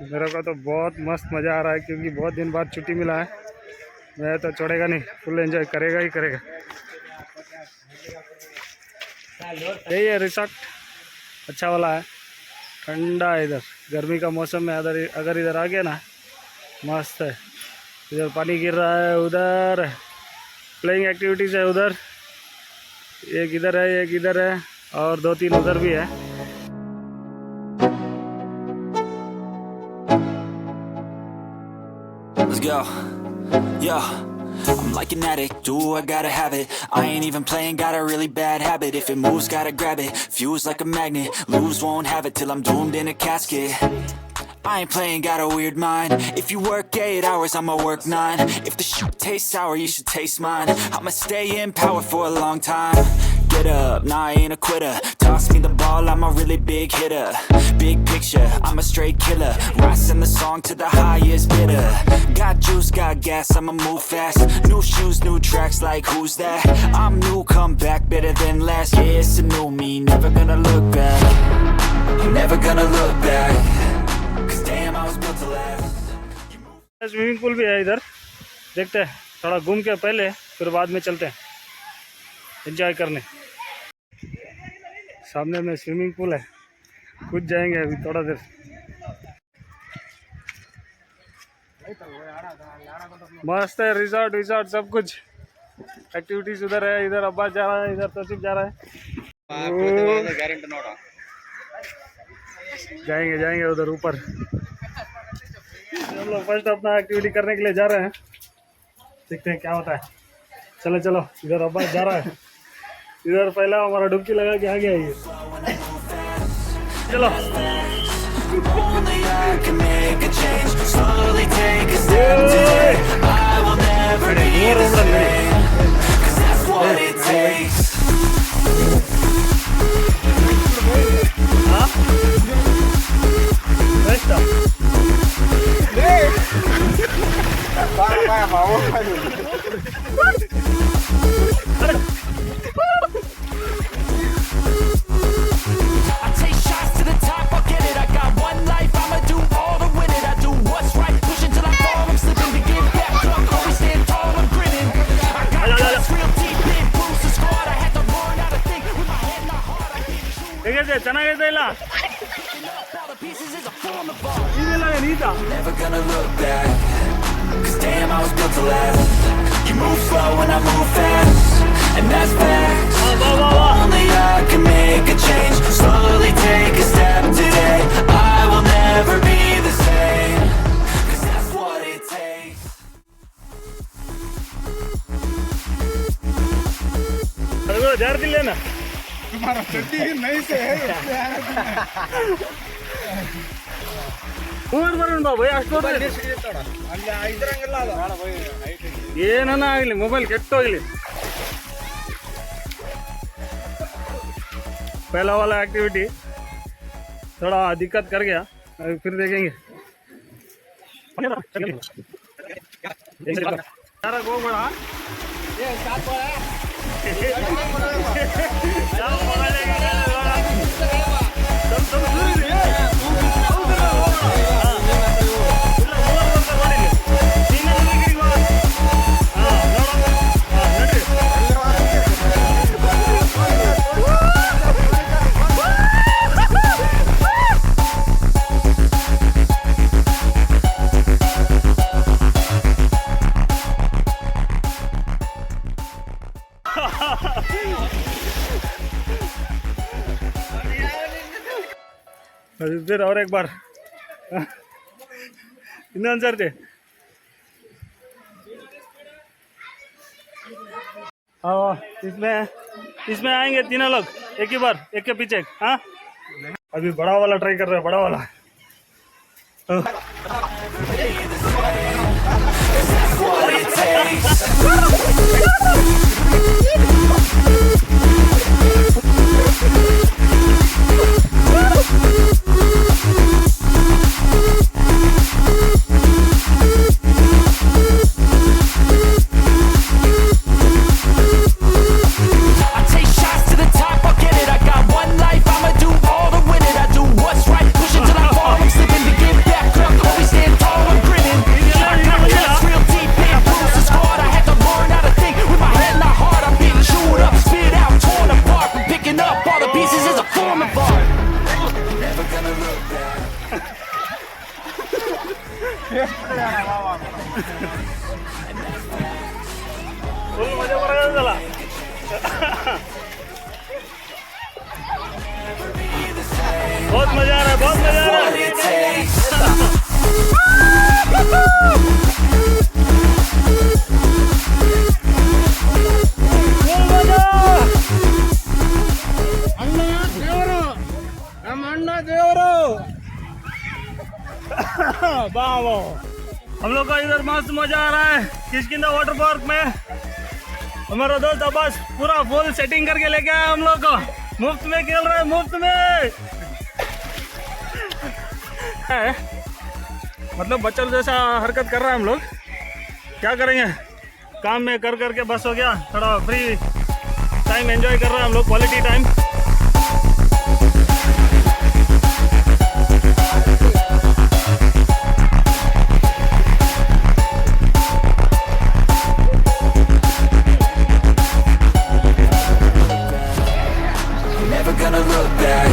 मेरे को तो बहुत मस्त मज़ा आ रहा है क्योंकि बहुत दिन बाद छुट्टी मिला है। मैं तो छोड़ेगा नहीं, फुल एंजॉय करेगा ही करेगा। यही है रिसोर्ट, अच्छा वाला है, ठंडा है। इधर गर्मी का मौसम में अगर इधर आ गया ना, मस्त है। इधर पानी गिर रहा है, उधर प्लेइंग एक्टिविटीज़ है, उधर एक इधर है, एक इधर है और 2-3 उधर भी है। Let's go. Yeah. I'm like an addict, do I gotta have it. I ain't even playing, got a really bad habit. If it moves, gotta grab it, fuse like a magnet. Lose, won't have it till I'm doomed in a casket. I ain't playing, got a weird mind. If you work 8 hours, I'ma work 9. If the shoot tastes sour, you should taste mine. I'ma stay in power for a long time. Get up, nah, I ain't a quitter. Toss me the ball, I'm a really big hitter. Big picture, I'm a straight killer. Rising the song to the highest bidder. Got juice, got gas, I'ma move fast. New shoes, new tracks, like who's that? I'm new, come back, better than last. Yeah, it's a new me, never gonna look back. Never gonna look back. Cause damn, I was built to last. Swimming pool भी है इधर, देखते हैं थोड़ा घूम के पहले, फिर बाद में चलते हैं एंजॉय करने। सामने में स्विमिंग पूल है, कूद जाएंगे अभी थोड़ा देर। मस्त है रिसोर्ट विसोर्ट सब कुछ, एक्टिविटीज उधर है, इधर अब्बास जा रहा है, इधर तौसीफ जा रहा है। जाएंगे जाएंगे उधर ऊपर। हम लोग फर्स्ट अपना एक्टिविटी करने के लिए जा रहे हैं, देखते हैं क्या होता है। चलो चलो, इधर अब्बास जा रहा है, इधर पहला हमारा डुबकी लगा के आ गया ये। चलो ಚೆನ್ನಾಗೈತೆ ಇಲ್ಲ Never gonna look back. Cause damn, I was built to last. You move slow and I move fast, and that's facts. Only I can make a change. Slowly take a step today. I will never be the same. Cause that's what it takes. अरे jar दिले ना तुम्हारा चड्डी नहीं से है ಊರ್ ಬರೋಣ ಬಾ ಭಯ ಅಷ್ಟು ಏನನ್ನ ಆಗಲಿ, ಮೊಬೈಲ್ ಕೆಟ್ಟೋಗ್ಲಿ। पहला वाला एक्टिविटी थोड़ा दिक्कत कर गया, अभी फिर देखेंगे। फिर और एक बार ಇನ್ನೊಂದು ಸರ್ತಿ। हाँ, इसमें आएंगे तीनों लोग एक ही बार, एक के पीछे। हाँ, अभी बड़ा वाला ट्राई कर रहे हैं, बड़ा वाला। Push until I fall, I'm slipping to get back up. Full मजा बरं झाला. बहुत मजा आ रहा है, बहुत मजा आ रहा है. हम लोग का इधर मस्त मजा आ रहा है किशकिंधा वाटर पार्क में. हमारा दोस्त अब्बास पूरा फुल सेटिंग करके लेके आया हम लोग को. मुफ्त में खेल रहा है, मुफ्त में. है मतलब बच्चों जैसा हरकत कर रहा है. हम लोग क्या करेंगे, काम में कर करके बस हो गया. थोड़ा फ्री टाइम एंजॉय कर रहे हैं हम लोग, quality time. Never gonna look back,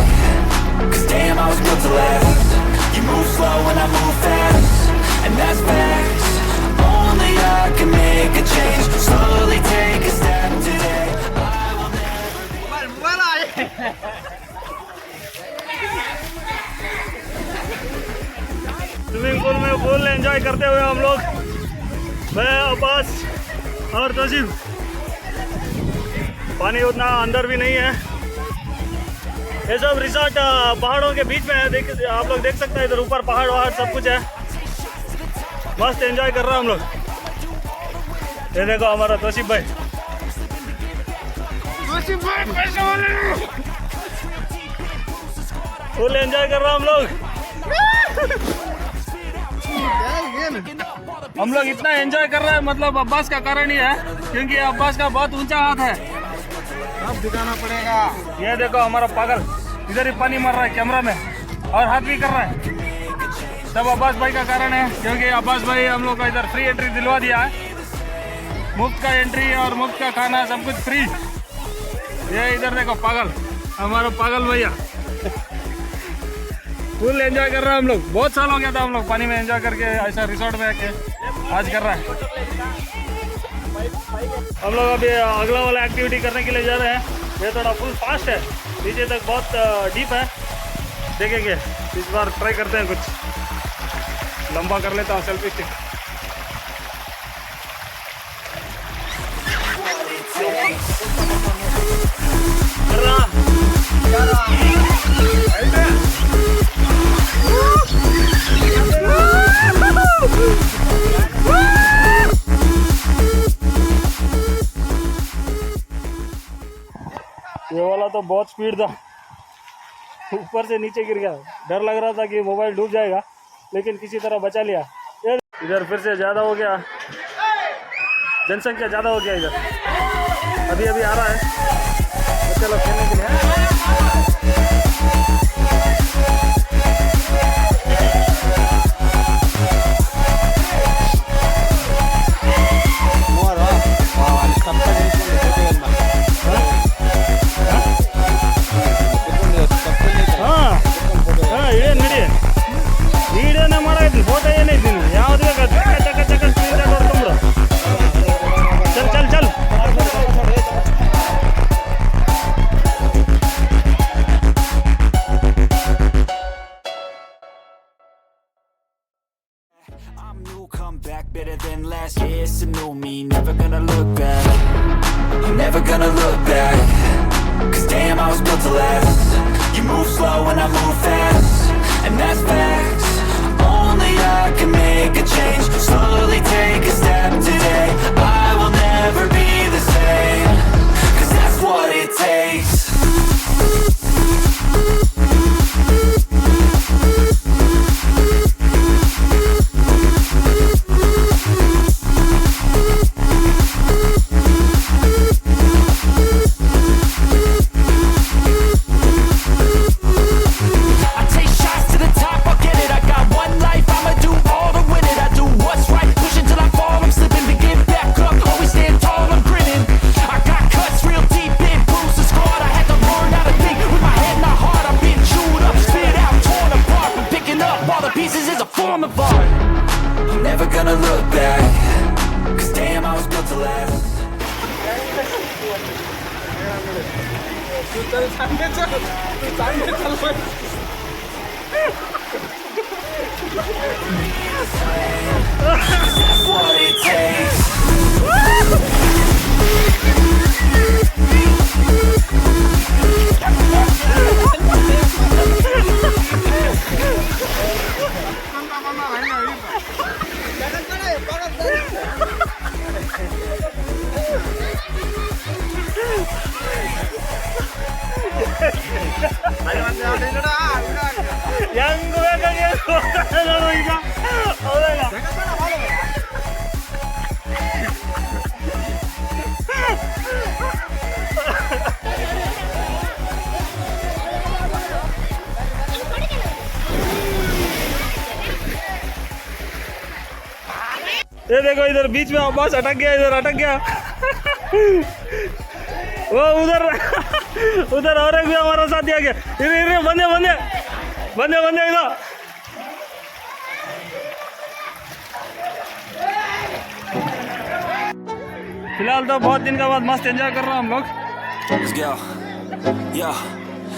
'cause damn I was built to last. You move slow and I move fast, and that's facts. Only I can make a change, slowly take a step today. I will never be. Swimming pool में full enjoy करते हुए हम लोग, मैं अब्बास और तोसीफ. पानी उतना अंदर भी नहीं है. ये सब रिसोर्ट पहाड़ों के बीच में है. आप लोग देख सकते हैं इधर ऊपर पहाड़ वहाड़ सब कुछ है. मस्त एंजॉय कर रहा है हम लोग. ये देखो हमारा तोसीफ भाई. फुल एंजॉय कर रहा हम लोग. हम लोग इतना एंजॉय कर रहे हैं मतलब अब्बास का कारण ही है, क्योंकि अब्बास का बहुत ऊंचा हाथ है. अब दिखाना पड़ेगा. ये देखो हमारा पागल इधर ही पानी मार रहा है कैमरा में और हाथ भी कर रहा है. सब अब्बास भाई का कारण है, क्योंकि अब्बास भाई हम लोग का इधर फ्री एंट्री दिलवा दिया है. मुफ्त का एंट्री और मुफ्त का खाना सब कुछ फ्री. ये इधर देखो पागल, हमारा पागल भैया फुल एंजॉय कर रहा है. हम लोग बहुत साल हो गया था हम लोग पानी में एंजॉय करके ऐसा रिसोर्ट में आके आज कर रहा है. हम लोग अभी अगला वाला एक्टिविटी करने के लिए जा रहे हैं. ये थोड़ा फुल फास्ट है, नीचे तक बहुत डीप है. देखेंगे इस बार ट्राई करते हैं, कुछ लंबा कर लेता हूँ सेल्फी स्टिक. ये वाला तो बहुत स्पीड था, ऊपर से नीचे गिर गया. डर लग रहा था कि मोबाइल डूब जाएगा, लेकिन किसी तरह बचा लिया. इधर फिर से ज़्यादा हो गया, जनसंख्या ज़्यादा हो गया इधर. अभी अभी आ रहा है बच्चे लोग खेलने के लिए. ಫೋಟೋ ಏನೈತೀನಿ ಯಾವ್ದು ಬೇಕಾದ ಚಕ್ಕ ಚಕ್ಕ ಸ್ಕ್ರೀನ್ ನೋಡ್ಕೊಂಬಿಡು. ಚಲ್ ಚಲ್ ಚಲ್. I'm new, come back better than last. Yeah, it's a new me, never gonna look back. I'm never gonna look back, 'cause damn I was built to last. You move slow and I move fast, and that's facts. Only I can make a change, slowly take a step today. I will never be the same, 'cause that's what it takes. Pieces is a form of art. I'm never gonna look back, cause damn I was built to last. That's what it takes. ಹೆಂಗ್ ಬೇಕಾಗಿ ನೋಡು ಈಗ ಹೌದಲ್ಲ ये देखो इधर बीच में बस अटक गया, इधर अटक गया। वो उधर उधर और एक भी हमारा साथी आ गया। इधर बंदे बंदे बंदे बंदे इधर। फिलहाल तो बहुत दिन के बाद मस्त एंजॉय कर रहा हूँ हम लोग। Let's go. Yo,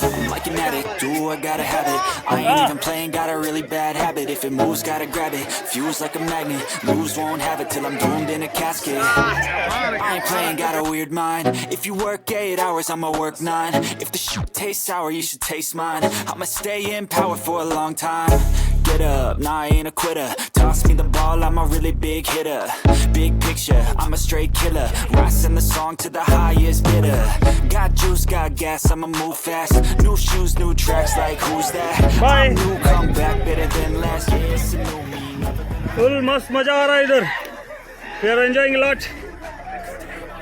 I'm like an addict, do I gotta have it. I ain't even playing, got a really bad habit. If it moves, gotta grab it. Fuse like a magnet, lose won't have it till I'm doomed in a casket. I ain't playing, got a weird mind. If you work 8 hours, I'ma work 9. If the shit tastes sour, you should taste mine. I'ma stay in power for a long time. Get up, nah I ain't a quitter. Toss me the ball, I'm a really big hitter. Big picture, I'm a straight killer. Rising the song to the highest bidder. Got juice, got gas, I'ma move fast. New shoes, new tracks, like who's that? Bye. I'm new, come back better than last. Yeah, it's a new me. Full मस्त मजा आ रहा है इधर। We are enjoying lot.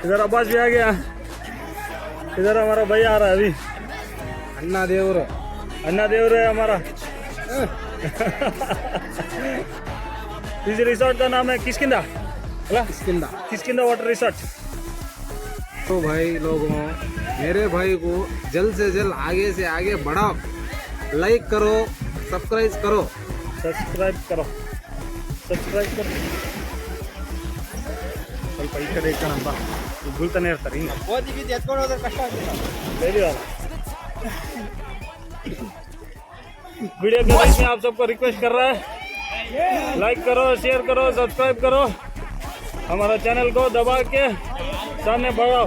इधर अब्बास भी आ गया। इधर हमारा भाई आ रहा है अभी। अन्ना देवर है हमारा। इस रिसोर्ट का नाम है किसकिंधा। Kishkindha water resort. तो भाई लोगों, मेरे भाई को जल्द से जल्द आगे से आगे बढ़ाओ, लाइक करो, सब्सक्राइब करो। ಸ್ವಲ್ಪ ಈ ಕಡೆ ಇಟ್ಕೊಳ್ಳೋಣ ಬೀಳ್ತಾನೆ ಇರ್ತಾರೆ ಹಿಂಗೆ ಓದಿಗೆ ಎತ್ಕೊಂಡು ಹೋದ್ರೆ ಕಷ್ಟ ಆಗುತ್ತೆ। वीडियो के बीच में आप सबको रिक्वेस्ट कर रहा है, लाइक करो, शेयर करो, सब्सक्राइब करो, हमारा चैनल को दबा के सामने बढ़ाओ।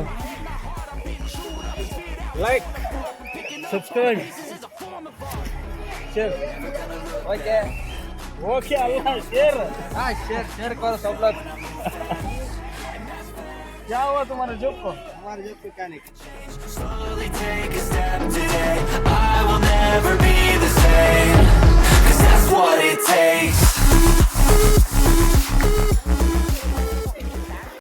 Like, subscribe, share. ओके अल्लाह शेयर। हाँ शेयर करो सब लोग। क्या हुआ तुम्हारे जोक को? हमारे जब पे क्या नहीं। Slowly take a step today.